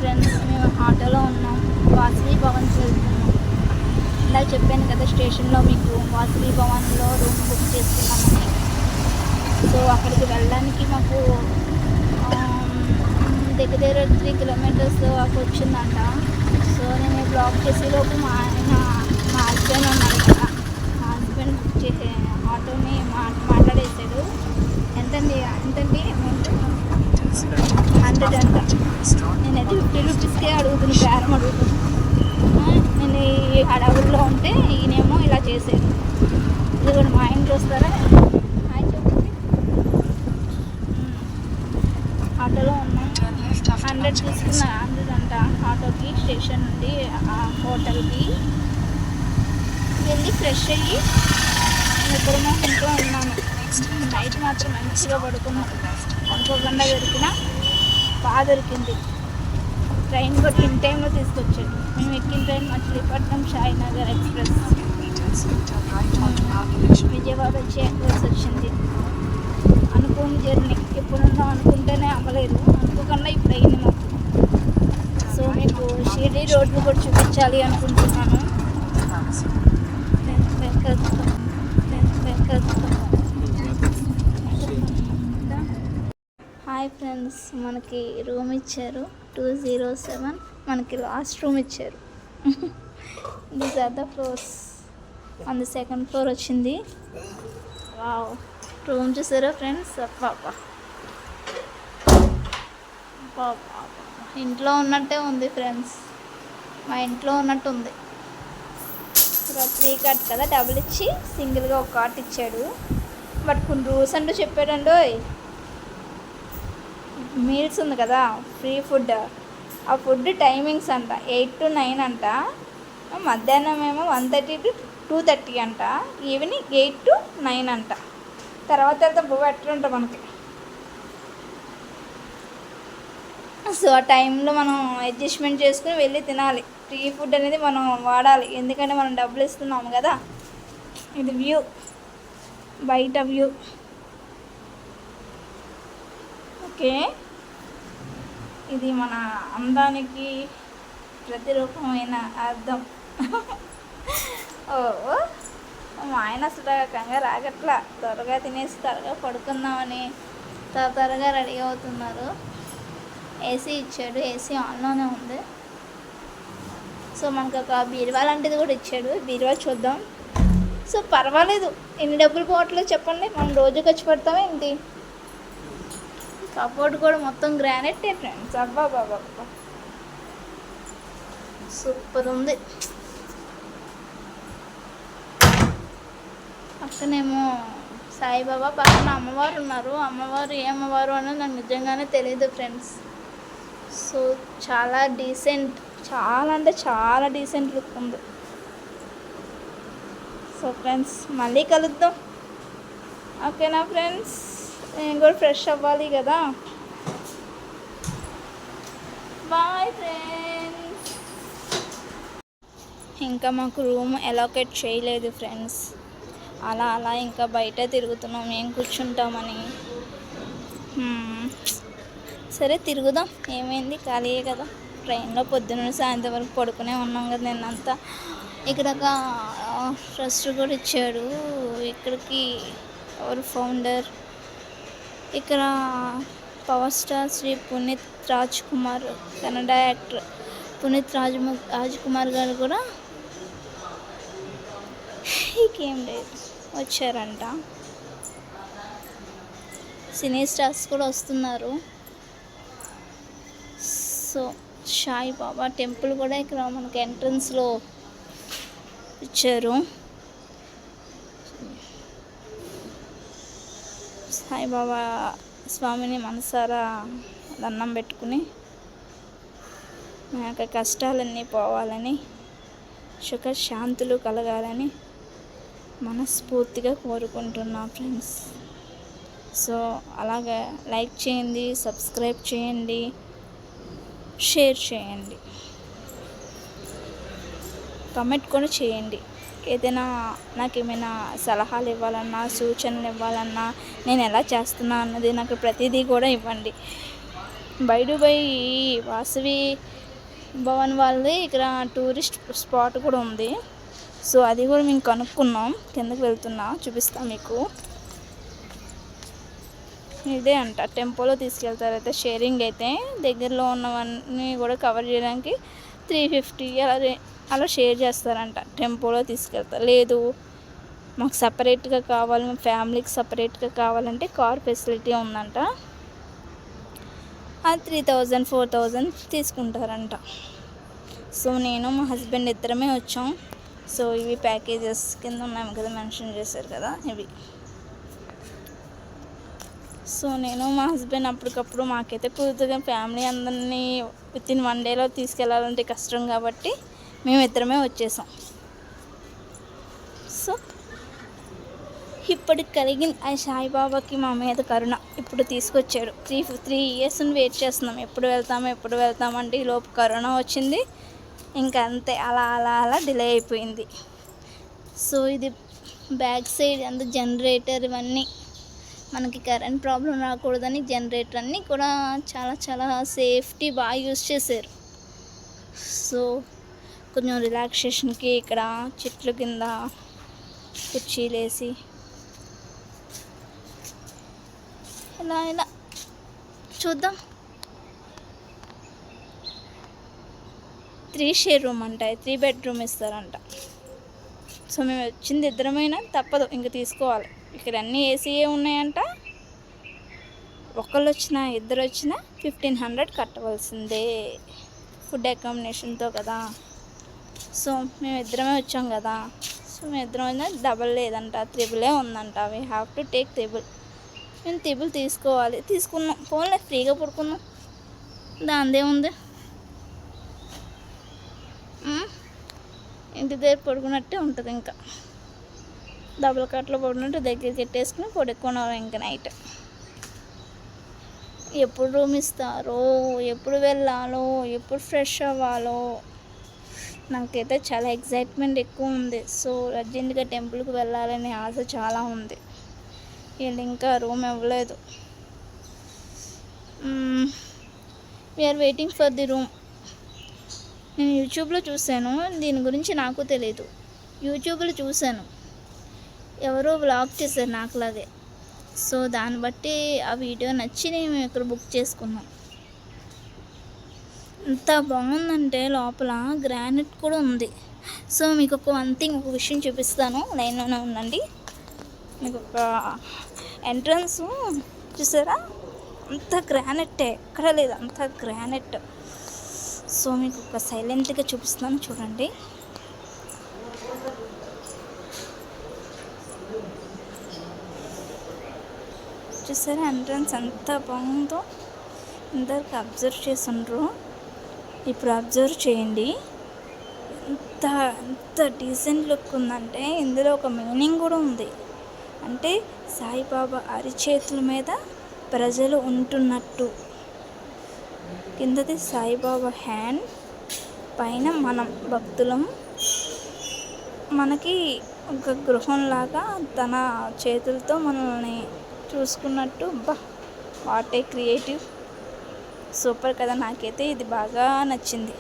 Friends, మేము ఆటోలో ఉన్నాం. వాసవి భవన్కి వెళ్తున్నాం. ఇందాక చెప్పాను కదా స్టేషన్లో మీకు వాసవి భవన్లో రూమ్ బుక్ చేసుకున్నామని. సో అక్కడికి వెళ్ళడానికి మాకు దగ్గర 3 కిలోమీటర్స్ అక్కడ వచ్చిందంట. సో నేను బ్లాక్ చేసేలోపు మా హస్బెండ్ ఉన్నాడు కదా, మా హస్బెండ్ బుక్ చేసే ఆటోని మాట్లాడేసాడు. ఎంతండి అమౌంట్? 100 అంట. నేనైతే 50 రూపీస్కే అడుగుతుంది, బేరం అడుగుతుంది. నేను ఈ హడావుల్లో ఉంటే ఈయనేమో ఇలా చేసాడు. ఇది కూడా మా ఆయన చూస్తారా? ఆయన చూస్తుంది. ఆటోలో ఉన్నాం. 100 తీసుకున్నా. 100 అంట ఆటోకి, స్టేషన్ నుండి హోటల్కి వెళ్ళి ఫ్రెష్ అయ్యి ఇప్పుడు మా ఇంట్లో ఉన్నాను. నైట్ మాత్రం మంచిగా పడుకున్నాను. అనుకోకుండా దొరికిన బాగా దొరికింది. ట్రైన్ కూడా ఇన్ టైంలో తీసుకొచ్చాడు. మేము ఎక్కిన ట్రైన్ మచిలీపట్నం సాయినగర్ ఎక్స్ప్రెస్ విజయవాడ చేయాల్సి వచ్చింది. అనుకోని జర్నీ. ఎప్పుడున్నా అనుకుంటేనే అవ్వలేదు, అనుకోకుండా ఇప్పుడు అయింది మాకు. సో మీకు షిరిడి రోడ్లు కూడా చూపించాలి అనుకుంటున్నాను. హాయ్ ఫ్రెండ్స్, మనకి రూమ్ ఇచ్చారు 207. మనకి లాస్ట్ రూమ్ ఇచ్చారు. These are the floors. On the second floor వచ్చింది. వావ్, రూమ్ చూసారా ఫ్రెండ్స్? అబ్బా, ఇంట్లో ఉన్నట్టే ఉంది ఫ్రెండ్స్. మా ఇంట్లో ఉన్నట్టు ఉంది. 3 కార్ట్ కదా, డబుల్ ఇచ్చి సింగిల్గా ఒక కార్ట్ ఇచ్చాడు. బట్ కొన్ని రూల్స్ అంటూ చెప్పాడండి. మీల్స్ ఉంది కదా, ఫ్రీ ఫుడ్. ఆ ఫుడ్ టైమింగ్స్ అంట 8 to 9 అంట. మధ్యాహ్నం ఏమో 1:30 to 2:30 అంట. ఈవినింగ్ 8 to 9 అంట. తర్వాత ఎట్లుంటాం మనకి. సో ఆ టైంలో మనం అడ్జస్ట్మెంట్ చేసుకుని వెళ్ళి తినాలి. ఫ్రీ ఫుడ్ అనేది మనం వాడాలి, ఎందుకంటే మనం డబ్బులు ఇస్తున్నాము కదా. ఇది వ్యూ, బయట వ్యూ. ఓకే, ఇది మన అందానికి ప్రతిరూపమైన అర్థం. మా ఆయన అసలు కంగారు ఆగట్లా. త్వరగా తినేసి త్వరగా పడుకుందామని త్వరగా రెడీ అవుతున్నారు. ఏసీ ఇచ్చాడు, ఏసీ ఆన్లోనే ఉంది. సో మనకు ఒక బీరువా లాంటిది కూడా ఇచ్చాడు. బీరువా చూద్దాం. సో పర్వాలేదు, ఎన్ని డబ్బులు పోవట్లేదు చెప్పండి, మనం రోజు ఖర్చు పెడతామా ఏంటి. కబోర్డ్ కూడా మొత్తం గ్రానైట్ ఫ్రెండ్స్. అబ్బా, సూపర్ ఉంది. పక్కనేమో సాయిబాబా, పక్కన అమ్మవారు ఉన్నారు. అమ్మవారు ఏ అమ్మవారు అనేది నాకు నిజంగానే తెలియదు ఫ్రెండ్స్. సో చాలా డీసెంట్, చాలా అంటే చాలా డీసెంట్ లుక్ ఉంది. సో ఫ్రెండ్స్, మళ్ళీ కలుద్దాం. ఓకేనా ఫ్రెండ్స్? నేను కూడా ఫ్రెష్ అవ్వాలి కదా. Bye friends. ఇంకా మాకు రూమ్ అలోకేట్ చేయలేదు ఫ్రెండ్స్. అలా ఇంకా బయట తిరుగుతున్నాం, ఏం కూర్చుంటామని. సరే తిరుగుదాం, ఏమైంది, ఖాళీయే కదా. ట్రైన్లో పొద్దున్న సాయంత్రం వరకు పడుకునే ఉన్నాం కదా నిన్నంతా. ఇక్కడ ఒక ట్రస్ట్ కూడా ఇచ్చాడు. ఇక్కడికి ఎవరు ఫౌండర్, ఇక్కడ power star Shri Puneeth Raj Kumar, Kannada actor Puneeth Raj Kumar గారు కూడా ఇంకేం లేదు వచ్చారంట. సినీ స్టార్స్ కూడా వస్తున్నారు. సో సాయిబాబా టెంపుల్ కూడా ఇక్కడ మనకి ఎంట్రన్స్లో ఇచ్చారు. సాయిబాబా స్వామిని మనసారా దండం పెట్టుకుని మా యొక్క కష్టాలన్నీ పోవాలని, సుఖ శాంతులు కలగాలని మనస్ఫూర్తిగా కోరుకుంటున్నా ఫ్రెండ్స్. సో అలాగే లైక్ చేయండి, సబ్స్క్రైబ్ చేయండి, షేర్ చేయండి, కామెంట్ కూడా చేయండి. ఏదైనా నాకు ఏమైనా సలహాలు ఇవ్వాలన్నా, సూచనలు ఇవ్వాలన్నా, నేను ఎలా చేస్తున్నా అన్నది నాకు ప్రతిదీ కూడా ఇవ్వండి. బై వాసవి భవన్ వాళ్ళది ఇక్కడ టూరిస్ట్ స్పాట్ కూడా ఉంది. సో అది కూడా మేము కనుక్కున్నాం. కిందకి వెళ్తున్నా, చూపిస్తాం మీకు. ఇదే అంట, టెంపోలో తీసుకెళ్తారు. అయితే షేరింగ్ అయితే దగ్గరలో ఉన్నవన్నీ కూడా కవర్ చేయడానికి 350 అలా షేర్ చేస్తారంట. టెంపోలో తీసుకెళ్తారు. లేదు మాకు సపరేట్గా కావాలి, మా ఫ్యామిలీకి సపరేట్గా కావాలంటే కార్ ఫెసిలిటీ ఉందంట. అది 3000 4000 తీసుకుంటారంట. సో నేను మా హస్బెండ్ ఇద్దరమే వచ్చాం. సో ఇవి ప్యాకేజెస్ కింద ఉన్నాయి కదా, మెన్షన్ చేశారు కదా ఇవి. సో నేను మా హస్బెండ్ అప్పటికప్పుడు, మాకైతే కుదురుగా ఫ్యామిలీ అందరినీ వితిన్ 1 డేలో తీసుకెళ్ళాలంటే కష్టం కాబట్టి మేము ఇద్దరమే వచ్చేసాం. సో ఇప్పటికి కలిగిన ఆ సాయిబాబాకి మా మీద కరుణ. ఇప్పుడు తీసుకొచ్చాడు. 3 years వెయిట్ చేస్తున్నాం, ఎప్పుడు వెళ్తామంటే ఈ లోపు కరోనా వచ్చింది. ఇంకా అంతే, అలా అలా అలా డిలే అయిపోయింది. సో ఇది బ్యాక్ సైడ్ అంత జనరేటర్, ఇవన్నీ మనకి కరెంట్ ప్రాబ్లం రాకూడదని జనరేటర్ అన్నీ కూడా చాలా చాలా సేఫ్టీ బాగా యూజ్ చేశారు. సో కొంచెం రిలాక్సేషన్కి ఇక్కడ చెట్ల కింద కుర్చీలు వేసి ఇలా ఇలా చూద్దాం. 3 షేర్ రూమ్ అంట, 3 bedroom ఇస్తారంట. సో మేము వచ్చింది ఇద్దరమైనా తప్పదు, ఇంక తీసుకోవాలి. ఇక్కడ అన్నీ ఏసీయే ఉన్నాయంట. ఒకళ్ళు వచ్చినా ఇద్దరు వచ్చినా 1500 కట్టవలసిందే, ఫుడ్ అకామిడేషన్తో కదా. సో మేము ఇద్దరమే వచ్చాం కదా. సో మేము ఇద్దరం అయినా డబల్ లేదంట, 3 ఉందంట. We have to take 3. మేము 3 తీసుకోవాలి. తీసుకున్నాం, ఫోన్లే ఫ్రీగా పడుకున్నాం, దాందే ఉంది. ఇంటి దగ్గర పడుకున్నట్టే ఉంటుంది. ఇంకా డబుల్ కట్లో పడుకున్నట్టు దగ్గరికి పెట్టేసుకుని పడుకున్నాం. ఇంకా నైట్ ఎప్పుడు రూమ్ ఇస్తారో, ఎప్పుడు వెళ్ళాలో, ఎప్పుడు ఫ్రెష్ అవ్వాలో, నాకైతే చాలా ఎగ్జైట్మెంట్ ఎక్కువ ఉంది. సో అర్జెంటుగా టెంపుల్కి వెళ్ళాలనే ఆశ చాలా ఉంది. వీళ్ళు ఇంకా రూమ్ ఇవ్వలేదు. We're waiting for the room. నేను యూట్యూబ్లో చూశాను, దీని గురించి నాకు తెలియదు. యూట్యూబ్లో చూశాను, ఎవరో వ్లాగ్ చేశారు నాకులాగే. సో దాన్ని బట్టి ఆ వీడియో నచ్చి నేను ఇక్కడ బుక్ చేసుకున్నాం. ఎంత బాగుందంటే లోపల గ్రానైట్ కూడా ఉంది. సో మీకు ఒక విషయం చూపిస్తాను, లైన్లోనే ఉండండి. మీకు ఒక ఎంట్రన్స్ చూసారా, అంత గ్రానైటే, ఎక్కడ లేదు, అంత గ్రానైట్. సో మీకు ఒక సైలెంట్గా చూపిస్తున్నాను, చూడండి. చూసారా ఎంట్రన్స్ ఎంత బాగుందో, అందరికి అబ్జర్వ్ చేసిండ్రు. ఇప్పుడు అబ్జర్వ్ చేయండి, ఎంత డీసెంట్ లుక్ ఉందంటే. ఇందులో ఒక మీనింగ్ కూడా ఉంది. అంటే సాయిబాబా అరిచేతుల మీద ప్రజలు ఉంటున్నట్టు, కిందది సాయిబాబా హ్యాండ్, పైన మనం భక్తులం. మనకి ఒక గృహంలాగా తన చేతులతో మనల్ని చూసుకున్నట్టు. వాట్ ఏ క్రియేటివ్, సూపర్ కదా. నాకైతే ఇది బాగా నచ్చింది.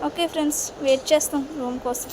ఓకే ఫ్రెండ్స్, వెయిట్ చేస్తాం రూమ్ కోసం.